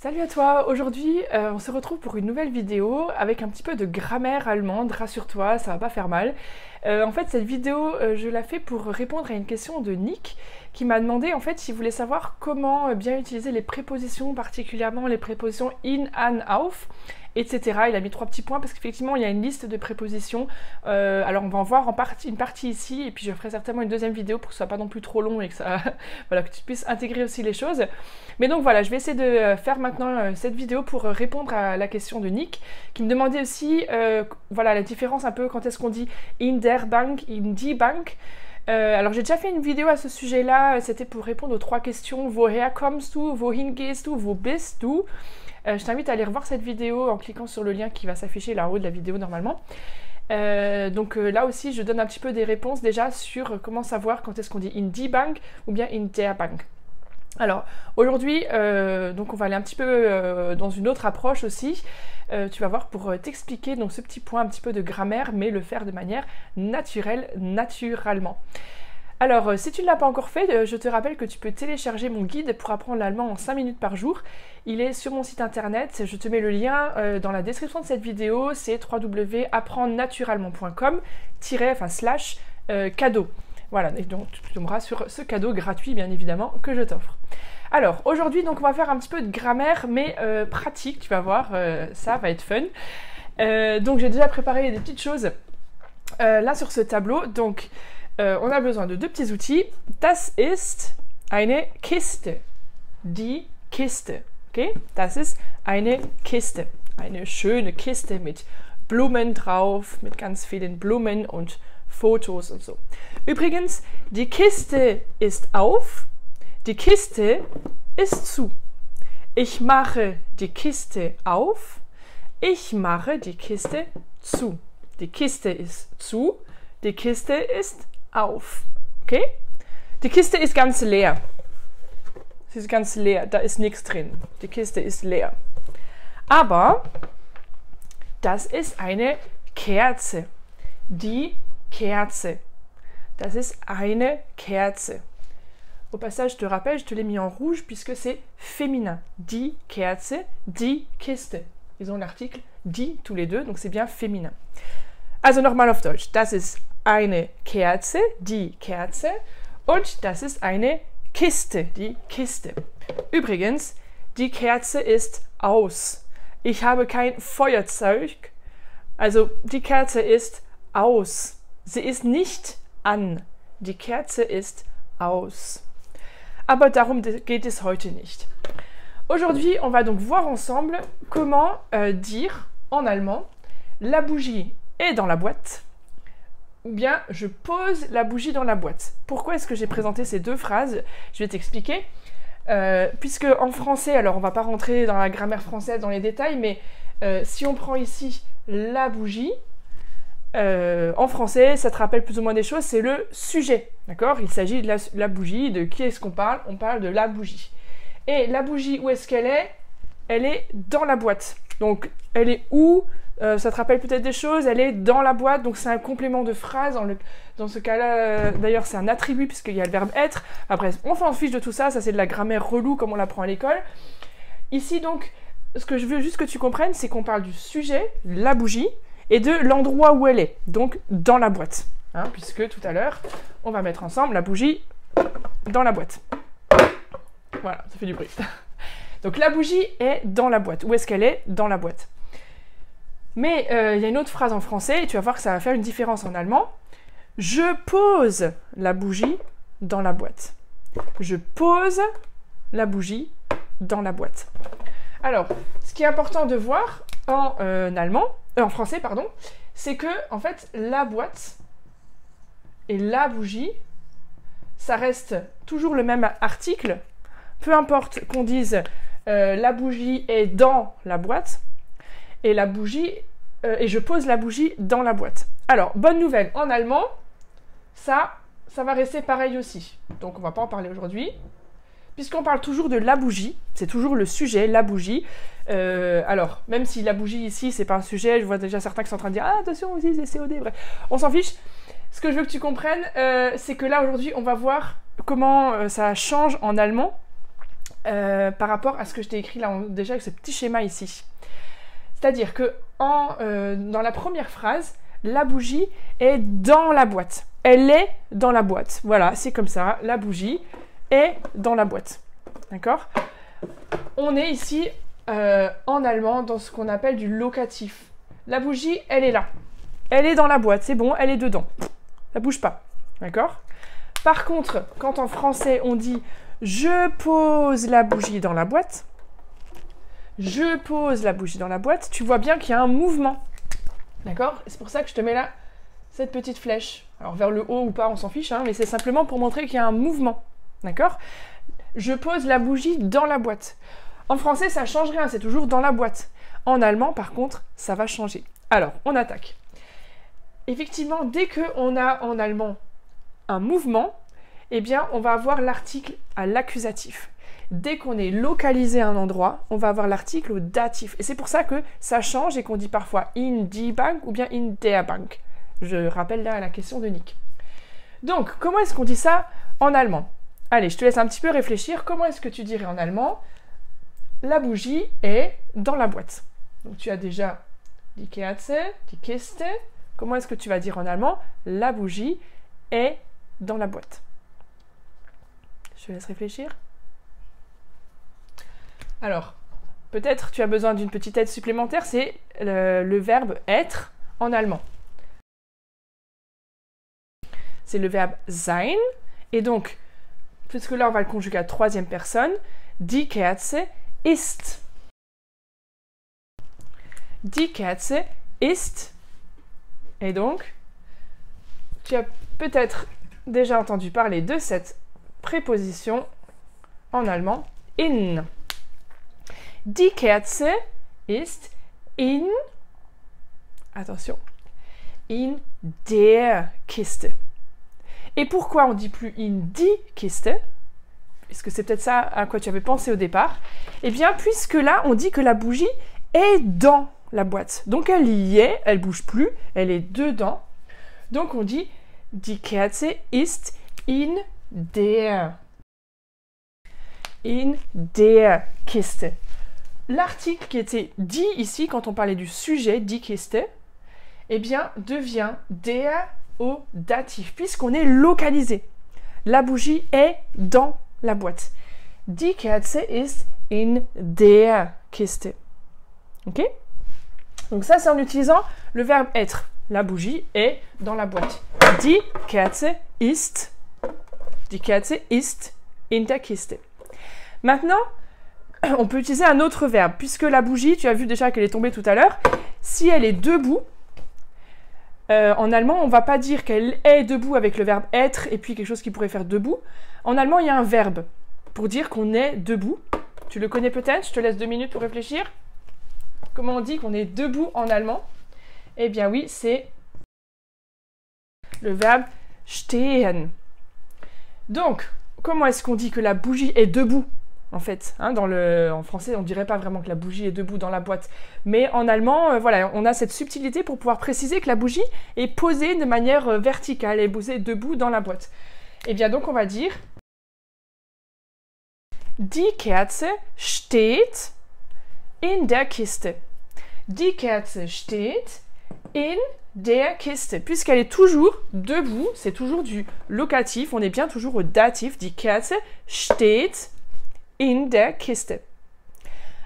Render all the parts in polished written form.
Salut à toi, aujourd'hui on se retrouve pour une nouvelle vidéo avec un petit peu de grammaire allemande, rassure-toi, ça va pas faire mal. En fait cette vidéo je la fais pour répondre à une question de Nick qui m'a demandé en fait s'il voulait savoir comment bien utiliser les prépositions, particulièrement les prépositions in, an, auf, etc. Il a mis 3 petits points parce qu'effectivement il y a une liste de prépositions. Alors on va en voir une partie ici et puis je ferai certainement une deuxième vidéo pour que ce soit pas non plus trop long et que ça, voilà, que tu puisses intégrer aussi les choses. Mais donc voilà, je vais essayer de faire maintenant cette vidéo pour répondre à la question de Nick qui me demandait aussi voilà, la différence un peu quand est-ce qu'on dit in der Bank, in die Bank. Alors j'ai déjà fait une vidéo à ce sujet-là, c'était pour répondre aux 3 questions. Woher kommst du, wohin gehst du, wo bist du? Je t'invite à aller revoir cette vidéo en cliquant sur le lien qui va s'afficher là en haut de la vidéo normalement. Donc là aussi je donne un petit peu des réponses déjà sur comment savoir quand est-ce qu'on dit in die Bank ou bien in der Bank. Alors aujourd'hui donc on va aller un petit peu dans une autre approche aussi. Tu vas voir pour t'expliquer donc ce petit point un petit peu de grammaire mais le faire de manière naturelle, naturellement. Alors, si tu ne l'as pas encore fait, je te rappelle que tu peux télécharger mon guide pour apprendre l'allemand en 5 minutes par jour. Il est sur mon site internet, je te mets le lien dans la description de cette vidéo, c'est www.apprendrenaturellement.com/cadeau. Voilà, et donc tu tomberas sur ce cadeau gratuit, bien évidemment, que je t'offre. Alors, aujourd'hui, donc, on va faire un petit peu de grammaire, mais pratique, tu vas voir, ça va être fun. Donc, j'ai déjà préparé des petites choses là sur ce tableau, donc... on a besoin de 2 petits outils. Das ist eine Kiste. Die Kiste. Okay? Das ist eine Kiste. Eine schöne Kiste mit Blumen drauf, mit ganz vielen Blumen und Fotos und so. Übrigens, die Kiste ist auf, die Kiste ist zu. Ich mache die Kiste auf, ich mache die Kiste zu. Die Kiste ist zu, die Kiste ist auf. Okay? Die Kiste ist ganz leer. Sie ist ganz leer, da ist nichts drin. Die Kiste ist leer. Aber das ist eine Kerze. Die Kerze. Das ist eine Kerze. Au passage, je te rappelle, je te l'ai mis en rouge puisque c'est féminin. Die Kerze, die Kiste. Ils ont l'article die tous les deux, donc c'est bien féminin. Also nochmal auf Deutsch. Das ist eine Kerze, die Kerze, und das ist eine Kiste, die Kiste. Übrigens, die Kerze ist aus. Ich habe kein Feuerzeug, also die Kerze ist aus. Sie ist nicht an. Die Kerze ist aus. Aber darum geht es heute nicht. Aujourd'hui, on va donc voir ensemble comment dire en allemand la bougie est dans la boîte. Ou bien je pose la bougie dans la boîte. Pourquoi est-ce que j'ai présenté ces 2 phrases? Je vais t'expliquer. Puisque en français, alors on va pas rentrer dans la grammaire française, dans les détails, mais si on prend ici la bougie, en français, ça te rappelle plus ou moins des choses, c'est le sujet. D'accord? Il s'agit de la bougie, de qui est-ce qu'on parle? On parle de la bougie. Et la bougie, où est-ce qu'elle est? Elle est dans la boîte. Donc, elle est où? Ça te rappelle peut-être des choses, elle est dans la boîte, donc c'est un complément de phrase. Dans ce cas-là, d'ailleurs, c'est un attribut puisqu'il y a le verbe être. Après, on s'en fiche de tout ça, ça c'est de la grammaire relou comme on l'apprend à l'école. Ici, donc, ce que je veux juste que tu comprennes, c'est qu'on parle du sujet, la bougie, et de l'endroit où elle est, donc dans la boîte. Hein, puisque tout à l'heure, on va mettre ensemble la bougie dans la boîte. Voilà, ça fait du bruit. Donc la bougie est dans la boîte. Où est-ce qu'elle est? Dans la boîte. Mais il y a une autre phrase en français, et tu vas voir que ça va faire une différence en allemand. Je pose la bougie dans la boîte. Je pose la bougie dans la boîte. Alors, ce qui est important de voir en en français, pardon, c'est que, en fait, la boîte et la bougie, ça reste toujours le même article. Peu importe qu'on dise la bougie est dans la boîte, et la bougie, et je pose la bougie dans la boîte. Alors, bonne nouvelle, en allemand, ça va rester pareil aussi. Donc, on va pas en parler aujourd'hui, puisqu'on parle toujours de la bougie, c'est toujours le sujet, la bougie. Alors, même si la bougie ici, c'est pas un sujet, je vois déjà certains qui sont en train de dire « Ah, attention, aussi, c'est COD, bref. » On s'en fiche. Ce que je veux que tu comprennes, c'est que là, aujourd'hui, on va voir comment ça change en allemand. par rapport à ce que je t'ai écrit là déjà avec ce petit schéma ici. C'est-à-dire que dans la première phrase, la bougie est dans la boîte. Elle est dans la boîte. Voilà, c'est comme ça. La bougie est dans la boîte. D'accord? On est ici en allemand dans ce qu'on appelle du locatif. La bougie, elle est là. Elle est dans la boîte. C'est bon, elle est dedans. Ça bouge pas. D'accord? Par contre, quand en français on dit « je pose la bougie dans la boîte », je pose la bougie dans la boîte, tu vois bien qu'il y a un mouvement. D'accord? C'est pour ça que je te mets là cette petite flèche. Alors vers le haut ou pas, on s'en fiche, hein, mais c'est simplement pour montrer qu'il y a un mouvement. D'accord? Je pose la bougie dans la boîte. En français, ça ne change rien, c'est toujours dans la boîte. En allemand, par contre, ça va changer. Alors, on attaque. Effectivement, dès qu'on a en allemand un mouvement, eh bien, on va avoir l'article à l'accusatif. Dès qu'on est localisé à un endroit, on va avoir l'article au datif. Et c'est pour ça que ça change et qu'on dit parfois in die Bank ou bien in der Bank. Je rappelle là la question de Nick. Donc, comment est-ce qu'on dit ça en allemand? Allez, je te laisse un petit peu réfléchir. Comment est-ce que tu dirais en allemand? La bougie est dans la boîte. Donc, tu as déjà die Kerze, die Kiste. Comment est-ce que tu vas dire en allemand? La bougie est dans la boîte. Je te laisse réfléchir. Alors, peut-être tu as besoin d'une petite aide supplémentaire, c'est le verbe être en allemand. C'est le verbe sein, et donc, puisque là on va le conjuguer à troisième personne, die Kerze ist. Die Kerze ist. Et donc, tu as peut-être déjà entendu parler de cette préposition en allemand, in. Die Kerze ist in, attention, in der Kiste. Et pourquoi on ne dit plus in die Kiste, puisque c'est peut-être ça à quoi tu avais pensé au départ, eh bien, puisque là, on dit que la bougie est dans la boîte. Donc, elle y est, elle ne bouge plus, elle est dedans. Donc, on dit die Kerze ist in der Kiste. L'article qui était dit ici, quand on parlait du sujet, die Kiste, eh bien, devient der au datif, puisqu'on est localisé. La bougie est dans la boîte. Die Kerze ist in der Kiste. Ok? Donc ça, c'est en utilisant le verbe être. La bougie est dans la boîte. Die Kerze ist in der Kiste. Maintenant, on peut utiliser un autre verbe, puisque la bougie, tu as vu déjà qu'elle est tombée tout à l'heure, si elle est debout, en allemand, on ne va pas dire qu'elle est debout avec le verbe être et puis quelque chose qui pourrait faire debout. En allemand, il y a un verbe pour dire qu'on est debout. Tu le connais peut-être? Je te laisse 2 minutes pour réfléchir. Comment on dit qu'on est debout en allemand? Eh bien oui, c'est le verbe stehen. Donc, comment est-ce qu'on dit que la bougie est debout? En fait, hein, en français, on ne dirait pas vraiment que la bougie est debout dans la boîte. Mais en allemand, voilà, on a cette subtilité pour pouvoir préciser que la bougie est posée de manière verticale, est posée debout dans la boîte. Et bien donc, on va dire die Kerze steht in der Kiste. Die Kerze steht in der Kiste. Puisqu'elle est toujours debout, c'est toujours du locatif, on est bien toujours au datif. Die Kerze steht in der Kiste.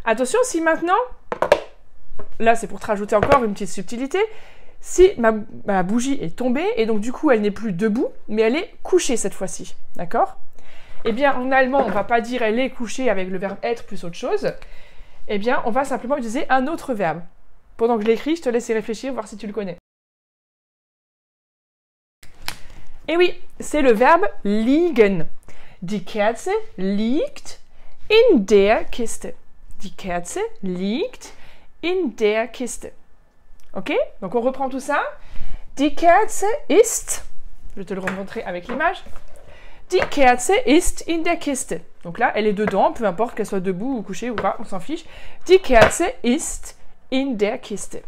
Attention, si maintenant, là c'est pour te rajouter encore une petite subtilité, si ma bougie est tombée et donc du coup elle n'est plus debout, mais elle est couchée cette fois-ci, d'accord? Eh bien en allemand, on ne va pas dire elle est couchée avec le verbe être plus autre chose, eh bien on va simplement utiliser un autre verbe. Pendant que je l'écris, je te laisse y réfléchir, voir si tu le connais. Et oui, c'est le verbe liegen. Die Kerze liegt in der Kiste. Die Kerze liegt in der Kiste. Ok? Donc on reprend tout ça. Die Kerze ist, je vais te le remontrer avec l'image. Die Kerze ist in der Kiste. Donc là, elle est dedans, peu importe qu'elle soit debout ou couchée ou pas, on s'en fiche. Die Kerze ist in der Kiste.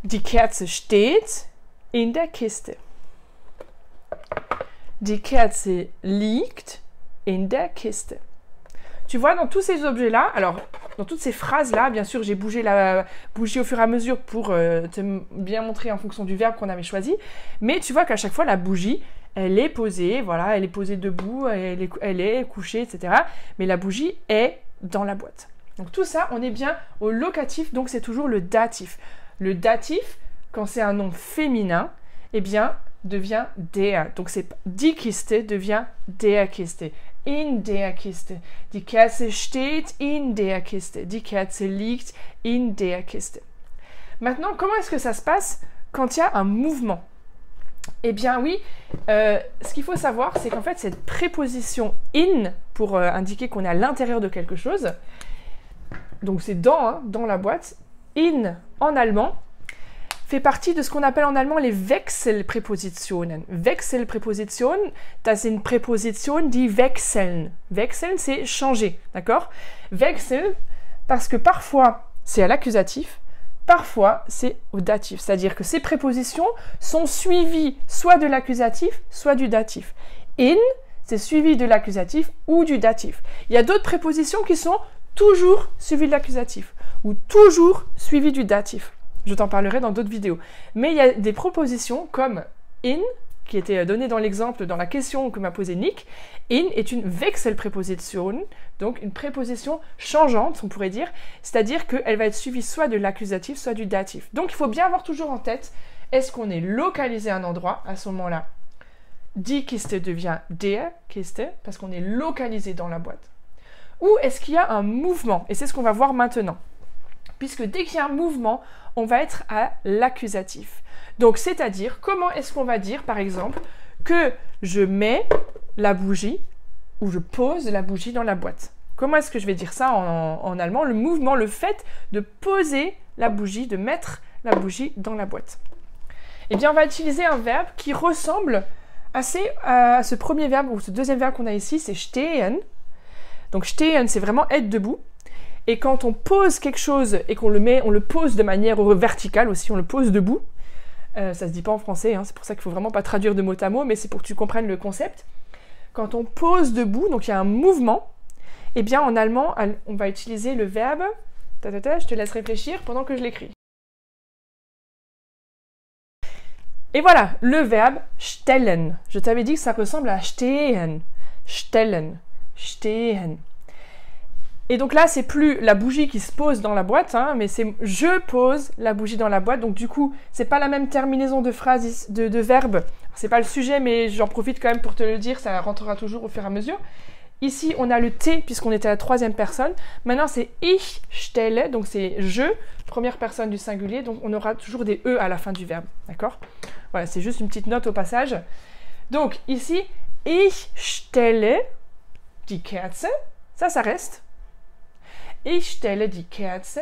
Die Kerze steht in der Kiste. Die Kerze liegt in der Kiste. tu vois, dans tous ces objets-là, alors, dans toutes ces phrases-là, bien sûr, j'ai bougé la bougie au fur et à mesure pour te bien montrer en fonction du verbe qu'on avait choisi. Mais tu vois qu'à chaque fois, la bougie, elle est posée, voilà, elle est posée debout, elle est couchée, etc. Mais la bougie est dans la boîte. Donc tout ça, on est bien au locatif, donc c'est toujours le datif. Le datif, quand c'est un nom féminin, eh bien, devient der. Donc c'est die Kiste devient der Kiste. In der Kiste. Die Kerze steht in der Kiste. Die Kerze liegt in der Kiste. Maintenant, comment est-ce que ça se passe quand il y a un mouvement? Eh bien oui, ce qu'il faut savoir, c'est qu'en fait, cette préposition in, pour indiquer qu'on est à l'intérieur de quelque chose, donc c'est dans, hein, dans la boîte, in en allemand, fait partie de ce qu'on appelle en allemand les Wechselpräpositionen. Wechselpräpositionen, das sind Präpositionen, die wechseln. Wechseln, c'est changer, d'accord? Wechseln, parce que parfois, c'est à l'accusatif, parfois, c'est au datif. C'est-à-dire que ces prépositions sont suivies soit de l'accusatif, soit du datif. In, c'est suivi de l'accusatif ou du datif. Il y a d'autres prépositions qui sont toujours suivies de l'accusatif ou toujours suivies du datif. Je t'en parlerai dans d'autres vidéos. Mais il y a des propositions comme in, qui était donnée dans l'exemple, dans la question que m'a posée Nick. In est une Wechselpräposition, donc une préposition changeante, on pourrait dire. C'est-à-dire qu'elle va être suivie soit de l'accusatif, soit du datif. Donc il faut bien avoir toujours en tête, est-ce qu'on est localisé à un endroit à ce moment-là? Die Kiste devient der Kiste, parce qu'on est localisé dans la boîte. Ou est-ce qu'il y a un mouvement? Et c'est ce qu'on va voir maintenant. Puisque dès qu'il y a un mouvement, on va être à l'accusatif. Donc, c'est-à-dire, comment est-ce qu'on va dire, par exemple, que je mets la bougie ou je pose la bougie dans la boîte? Comment est-ce que je vais dire ça en allemand? Le mouvement, le fait de poser la bougie, de mettre la bougie dans la boîte. Eh bien, on va utiliser un verbe qui ressemble assez à ce premier verbe ou ce deuxième verbe qu'on a ici, c'est stehen. Donc, stehen, c'est vraiment être debout. Et quand on pose quelque chose et qu'on le pose de manière verticale aussi, on le pose debout, ça se dit pas en français, hein, c'est pour ça qu'il faut vraiment pas traduire de mot à mot, mais c'est pour que tu comprennes le concept. Quand on pose debout, donc il y a un mouvement, eh bien en allemand, on va utiliser le verbe, je te laisse réfléchir pendant que je l'écris. Et voilà, le verbe stellen. Je t'avais dit que ça ressemble à stehen. Stellen, stehen. Et donc là, c'est plus la bougie qui se pose dans la boîte, hein, mais c'est je pose la bougie dans la boîte. Donc du coup, c'est pas la même terminaison de phrase, de verbe. C'est pas le sujet, mais j'en profite quand même pour te le dire, ça rentrera toujours au fur et à mesure. Ici, on a le T puisqu'on était à la troisième personne. Maintenant, c'est ich stelle, donc c'est je, première personne du singulier. Donc on aura toujours des E à la fin du verbe, d'accord? Voilà, c'est juste une petite note au passage. Donc ici, ich stelle die Kerze, ça reste. Ich stelle die Kerze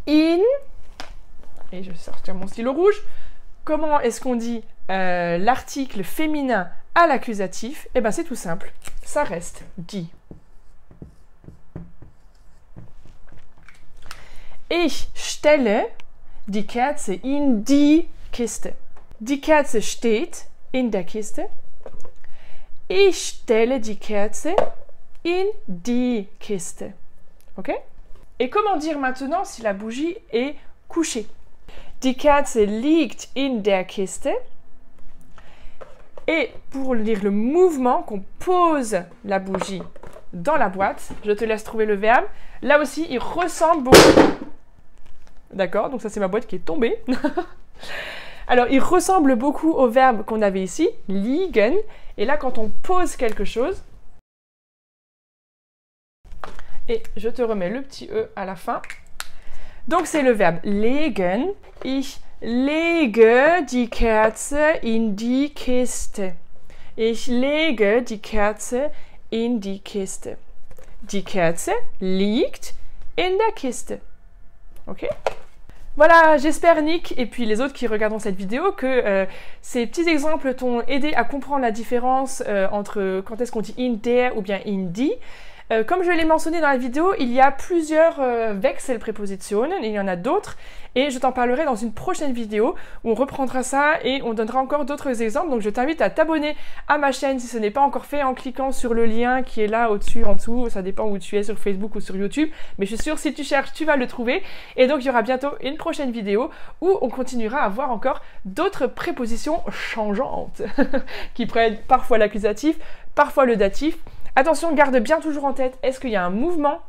in, et je vais sortir mon stylo rouge. Comment est-ce qu'on dit l'article féminin à l'accusatif? Eh bien, c'est tout simple. Ça reste die. Ich stelle die Kerze in die Kiste. Die Kerze steht in der Kiste. Ich stelle die Kerze in die Kiste. Ok? Et comment dire maintenant si la bougie est couchée? Die Kerze liegt in der Kiste. Et pour lire le mouvement, qu'on pose la bougie dans la boîte, je te laisse trouver le verbe. Là aussi, il ressemble beaucoup. D'accord? Donc ça, c'est ma boîte qui est tombée. Alors, il ressemble beaucoup au verbe qu'on avait ici, liegen. Et là, quand on pose quelque chose, et je te remets le petit E à la fin. Donc, c'est le verbe legen. Ich lege die Kerze in die Kiste. Ich lege die Kerze in die Kiste. Die Kerze liegt in der Kiste. Ok? Voilà, j'espère Nick et puis les autres qui regarderont cette vidéo que ces petits exemples t'ont aidé à comprendre la différence entre quand est-ce qu'on dit in der ou bien in die. Comme je l'ai mentionné dans la vidéo, il y a plusieurs Wechselpräpositionen, il y en a d'autres, et je t'en parlerai dans une prochaine vidéo où on reprendra ça et on donnera encore d'autres exemples. Donc je t'invite à t'abonner à ma chaîne si ce n'est pas encore fait en cliquant sur le lien qui est là au-dessus, en dessous, ça dépend où tu es, sur Facebook ou sur YouTube, mais je suis sûre si tu cherches, tu vas le trouver. Et donc il y aura bientôt une prochaine vidéo où on continuera à voir encore d'autres prépositions changeantes qui prennent parfois l'accusatif, parfois le datif. Attention, garde bien toujours en tête, est-ce qu'il y a un mouvement,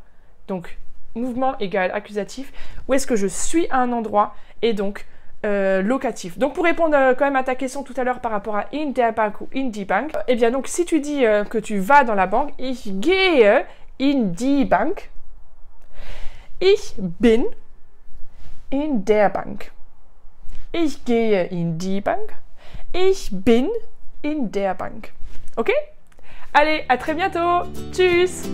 donc mouvement égale accusatif, ou est-ce que je suis à un endroit et donc locatif. Donc pour répondre quand même à ta question tout à l'heure par rapport à in der Bank ou in die Bank, eh bien donc si tu dis que tu vas dans la banque, ich gehe in die Bank, ich bin in der Bank. Ich gehe in die Bank, ich bin in der Bank. Ok? Allez, à très bientôt. Tschüss.